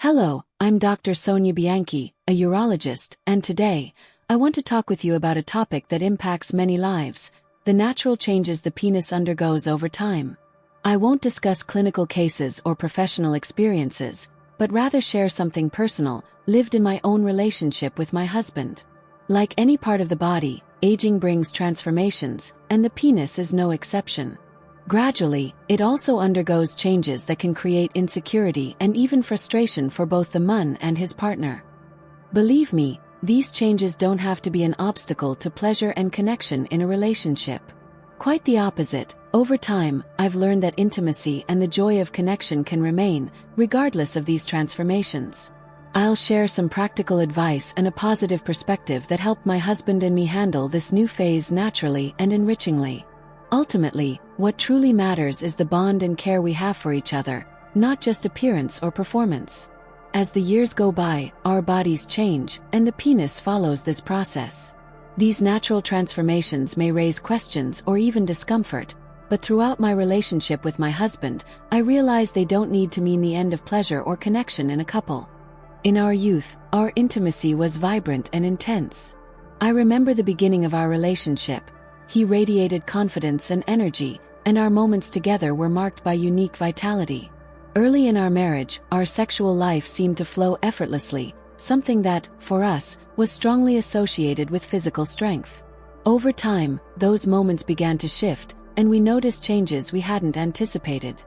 Hello, I'm Dr. Sonia Bianchi, a urologist, and today, I want to talk with you about a topic that impacts many lives: the natural changes the penis undergoes over time. I won't discuss clinical cases or professional experiences, but rather share something personal, lived in my own relationship with my husband. Like any part of the body, aging brings transformations, and the penis is no exception. Gradually, it also undergoes changes that can create insecurity and even frustration for both the man and his partner. Believe me, these changes don't have to be an obstacle to pleasure and connection in a relationship. Quite the opposite. Over time, I've learned that intimacy and the joy of connection can remain, regardless of these transformations. I'll share some practical advice and a positive perspective that helped my husband and me handle this new phase naturally and enrichingly. Ultimately, what truly matters is the bond and care we have for each other, not just appearance or performance. As the years go by, our bodies change, and the penis follows this process. These natural transformations may raise questions or even discomfort, but throughout my relationship with my husband, I realized they don't need to mean the end of pleasure or connection in a couple. In our youth, our intimacy was vibrant and intense. I remember the beginning of our relationship. He radiated confidence and energy, and our moments together were marked by unique vitality. Early in our marriage, our sexual life seemed to flow effortlessly, something that, for us, was strongly associated with physical strength. Over time, those moments began to shift, and we noticed changes we hadn't anticipated.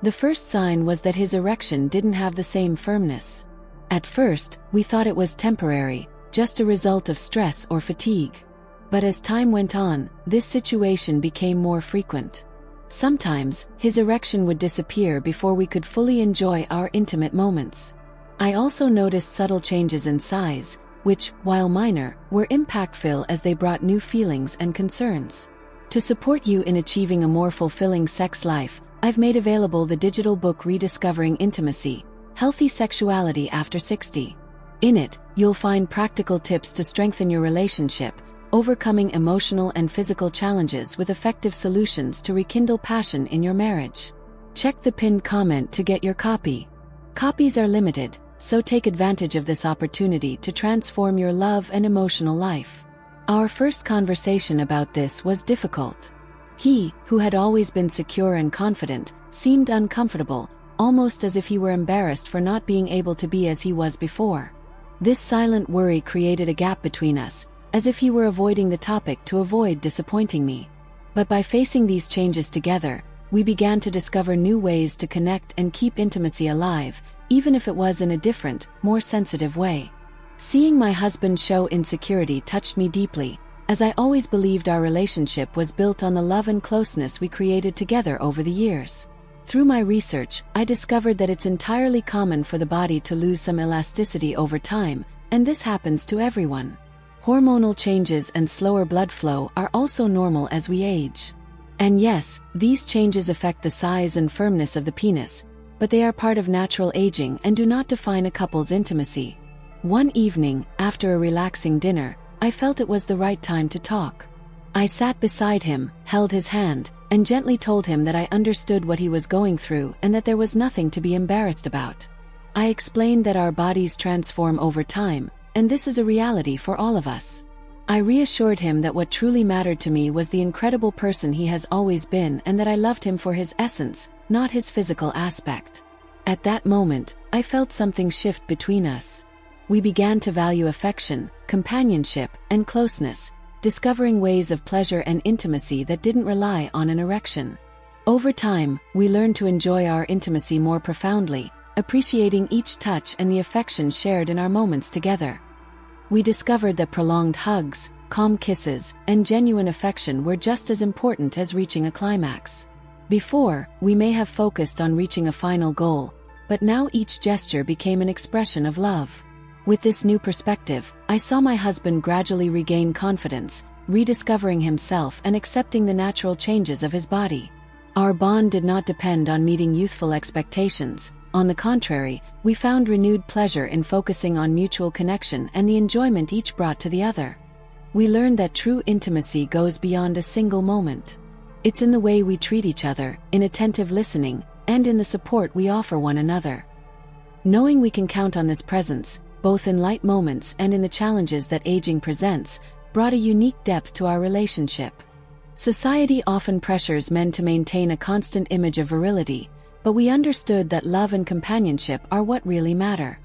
The first sign was that his erection didn't have the same firmness. At first, we thought it was temporary, just a result of stress or fatigue. But as time went on, this situation became more frequent. Sometimes, his erection would disappear before we could fully enjoy our intimate moments. I also noticed subtle changes in size, which, while minor, were impactful as they brought new feelings and concerns. To support you in achieving a more fulfilling sex life, I've made available the digital book Rediscovering Intimacy: Healthy Sexuality After 60. In it, you'll find practical tips to strengthen your relationship, overcoming emotional and physical challenges with effective solutions to rekindle passion in your marriage. Check the pinned comment to get your copy. Copies are limited, so take advantage of this opportunity to transform your love and emotional life. Our first conversation about this was difficult. He, who had always been secure and confident, seemed uncomfortable, almost as if he were embarrassed for not being able to be as he was before. This silent worry created a gap between us, as if he were avoiding the topic to avoid disappointing me. But by facing these changes together, we began to discover new ways to connect and keep intimacy alive, even if it was in a different, more sensitive way. Seeing my husband show insecurity touched me deeply, as I always believed our relationship was built on the love and closeness we created together over the years. Through my research, I discovered that it's entirely common for the body to lose some elasticity over time, and this happens to everyone. Hormonal changes and slower blood flow are also normal as we age. And yes, these changes affect the size and firmness of the penis, but they are part of natural aging and do not define a couple's intimacy. One evening, after a relaxing dinner, I felt it was the right time to talk. I sat beside him, held his hand, and gently told him that I understood what he was going through and that there was nothing to be embarrassed about. I explained that our bodies transform over time, and this is a reality for all of us. I reassured him that what truly mattered to me was the incredible person he has always been and that I loved him for his essence, not his physical aspect. At that moment, I felt something shift between us. We began to value affection, companionship, and closeness, discovering ways of pleasure and intimacy that didn't rely on an erection. Over time, we learned to enjoy our intimacy more profoundly, appreciating each touch and the affection shared in our moments together. We discovered that prolonged hugs, calm kisses, and genuine affection were just as important as reaching a climax. Before, we may have focused on reaching a final goal, but now each gesture became an expression of love. With this new perspective, I saw my husband gradually regain confidence, rediscovering himself and accepting the natural changes of his body. Our bond did not depend on meeting youthful expectations. On the contrary, we found renewed pleasure in focusing on mutual connection and the enjoyment each brought to the other. We learned that true intimacy goes beyond a single moment. It's in the way we treat each other, in attentive listening, and in the support we offer one another. Knowing we can count on this presence, both in light moments and in the challenges that aging presents, brought a unique depth to our relationship. Society often pressures men to maintain a constant image of virility, but we understood that love and companionship are what really matter.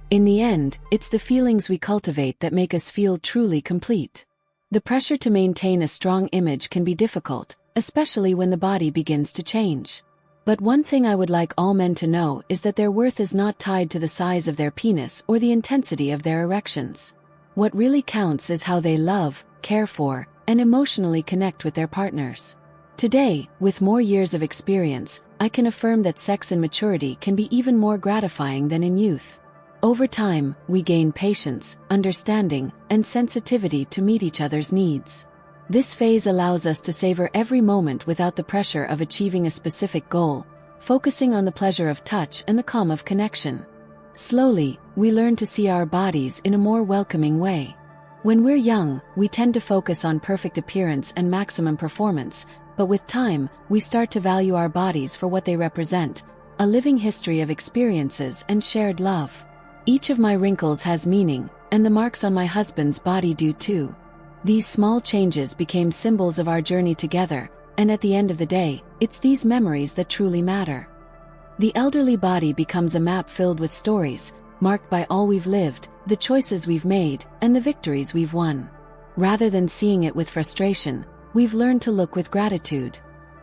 In the end, it's the feelings we cultivate that make us feel truly complete. The pressure to maintain a strong image can be difficult, especially when the body begins to change. But one thing I would like all men to know is that their worth is not tied to the size of their penis or the intensity of their erections. What really counts is how they love, care for, and emotionally connect with their partners. Today, with more years of experience, I can affirm that sex and maturity can be even more gratifying than in youth. Over time, we gain patience, understanding, and sensitivity to meet each other's needs. This phase allows us to savor every moment without the pressure of achieving a specific goal, focusing on the pleasure of touch and the calm of connection. Slowly, we learn to see our bodies in a more welcoming way. When we're young, we tend to focus on perfect appearance and maximum performance, but with time, we start to value our bodies for what they represent, a living history of experiences and shared love. Each of my wrinkles has meaning, and the marks on my husband's body do too. These small changes became symbols of our journey together, and at the end of the day, it's these memories that truly matter. The elderly body becomes a map filled with stories, marked by all we've lived, the choices we've made, and the victories we've won. Rather than seeing it with frustration, we've learned to look with gratitude.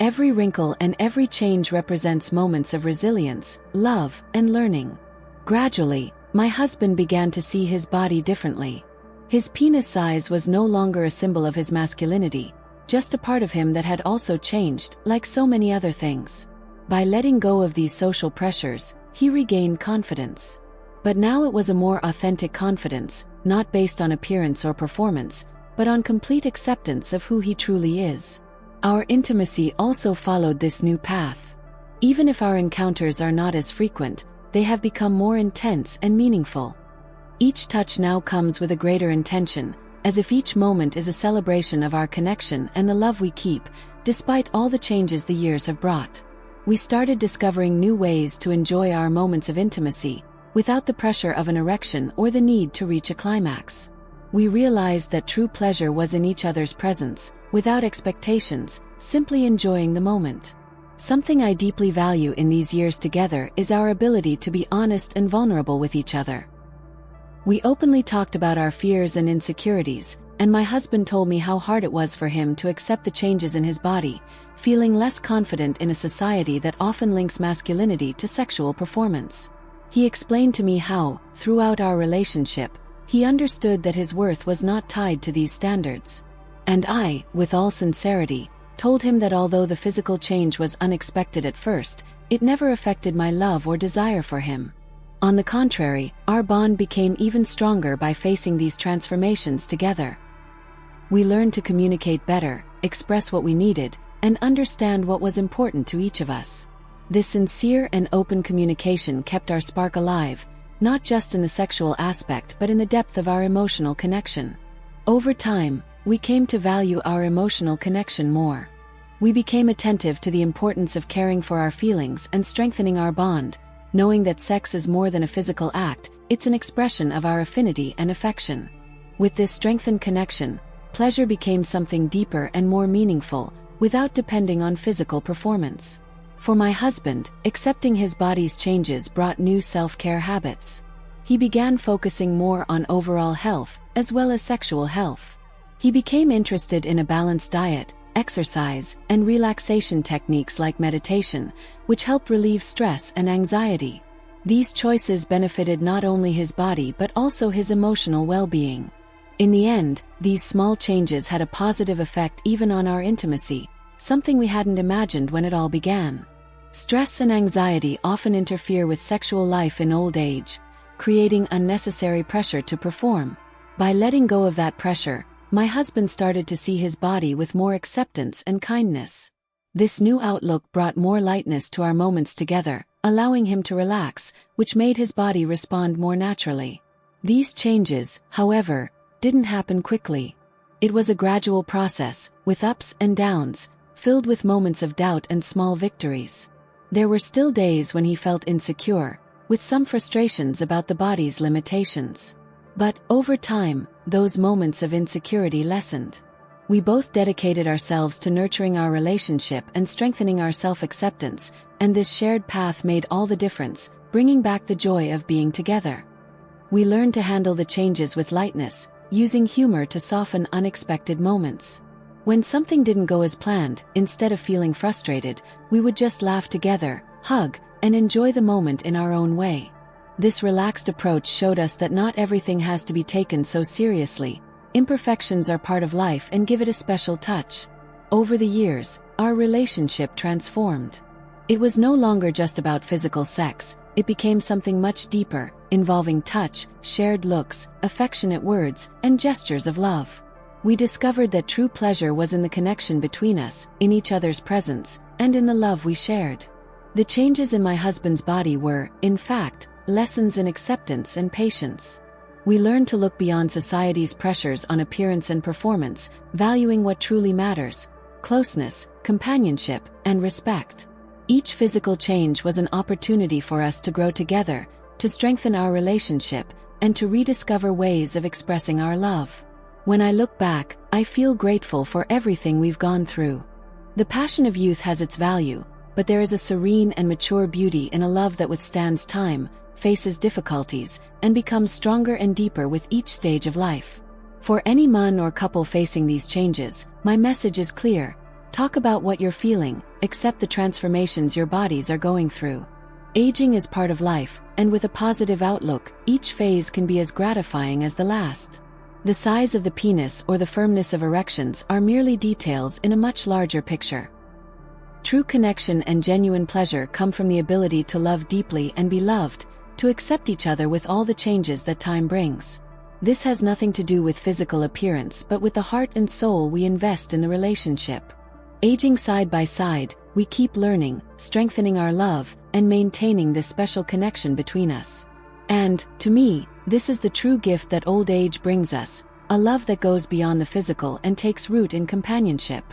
Every wrinkle and every change represents moments of resilience, love, and learning. Gradually, my husband began to see his body differently. His penis size was no longer a symbol of his masculinity, just a part of him that had also changed, like so many other things. By letting go of these social pressures, he regained confidence. But now it was a more authentic confidence, not based on appearance or performance, but on complete acceptance of who he truly is. Our intimacy also followed this new path. Even if our encounters are not as frequent, they have become more intense and meaningful. Each touch now comes with a greater intention, as if each moment is a celebration of our connection and the love we keep, despite all the changes the years have brought. We started discovering new ways to enjoy our moments of intimacy, without the pressure of an erection or the need to reach a climax. We realized that true pleasure was in each other's presence, without expectations, simply enjoying the moment. Something I deeply value in these years together is our ability to be honest and vulnerable with each other. We openly talked about our fears and insecurities, and my husband told me how hard it was for him to accept the changes in his body, feeling less confident in a society that often links masculinity to sexual performance. He explained to me how, throughout our relationship, he understood that his worth was not tied to these standards. And I, with all sincerity, told him that although the physical change was unexpected at first, it never affected my love or desire for him. On the contrary, our bond became even stronger by facing these transformations together. We learned to communicate better, express what we needed, and understand what was important to each of us. This sincere and open communication kept our spark alive, not just in the sexual aspect but in the depth of our emotional connection. Over time, we came to value our emotional connection more. We became attentive to the importance of caring for our feelings and strengthening our bond, knowing that sex is more than a physical act, it's an expression of our affinity and affection. With this strengthened connection, pleasure became something deeper and more meaningful, without depending on physical performance. For my husband, accepting his body's changes brought new self-care habits. He began focusing more on overall health, as well as sexual health. He became interested in a balanced diet, exercise, and relaxation techniques like meditation, which helped relieve stress and anxiety. These choices benefited not only his body but also his emotional well-being. In the end, these small changes had a positive effect even on our intimacy, something we hadn't imagined when it all began. Stress and anxiety often interfere with sexual life in old age, creating unnecessary pressure to perform. By letting go of that pressure, my husband started to see his body with more acceptance and kindness. This new outlook brought more lightness to our moments together, allowing him to relax, which made his body respond more naturally. These changes, however, didn't happen quickly. It was a gradual process, with ups and downs, filled with moments of doubt and small victories. There were still days when he felt insecure, with some frustrations about the body's limitations. But, over time, those moments of insecurity lessened. We both dedicated ourselves to nurturing our relationship and strengthening our self-acceptance, and this shared path made all the difference, bringing back the joy of being together. We learned to handle the changes with lightness, using humor to soften unexpected moments. When something didn't go as planned, instead of feeling frustrated, we would just laugh together, hug, and enjoy the moment in our own way. This relaxed approach showed us that not everything has to be taken so seriously. Imperfections are part of life and give it a special touch. Over the years, our relationship transformed. It was no longer just about physical sex, it became something much deeper, involving touch, shared looks, affectionate words, and gestures of love. We discovered that true pleasure was in the connection between us, in each other's presence, and in the love we shared. The changes in my husband's body were, in fact, lessons in acceptance and patience. We learned to look beyond society's pressures on appearance and performance, valuing what truly matters: closeness, companionship, and respect. Each physical change was an opportunity for us to grow together, to strengthen our relationship, and to rediscover ways of expressing our love. When I look back, I feel grateful for everything we've gone through. The passion of youth has its value, but there is a serene and mature beauty in a love that withstands time, faces difficulties, and becomes stronger and deeper with each stage of life. For any man or couple facing these changes, my message is clear: talk about what you're feeling, accept the transformations your bodies are going through. Aging is part of life, and with a positive outlook, each phase can be as gratifying as the last. The size of the penis or the firmness of erections are merely details in a much larger picture. True connection and genuine pleasure come from the ability to love deeply and be loved, to accept each other with all the changes that time brings. This has nothing to do with physical appearance but with the heart and soul we invest in the relationship. Aging side by side, we keep learning, strengthening our love, and maintaining this special connection between us. And, to me, this is the true gift that old age brings us, a love that goes beyond the physical and takes root in companionship.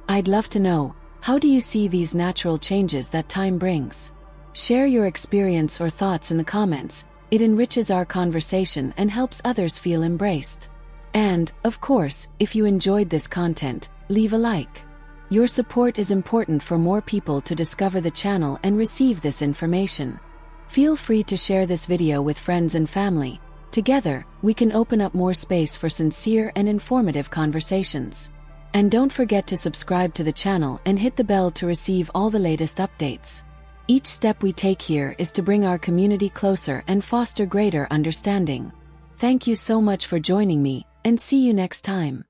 I'd love to know, how do you see these natural changes that time brings? Share your experience or thoughts in the comments. It enriches our conversation and helps others feel embraced. And, of course, if you enjoyed this content, leave a like. Your support is important for more people to discover the channel and receive this information. Feel free to share this video with friends and family. Together, we can open up more space for sincere and informative conversations. And don't forget to subscribe to the channel and hit the bell to receive all the latest updates. Each step we take here is to bring our community closer and foster greater understanding. Thank you so much for joining me, and see you next time.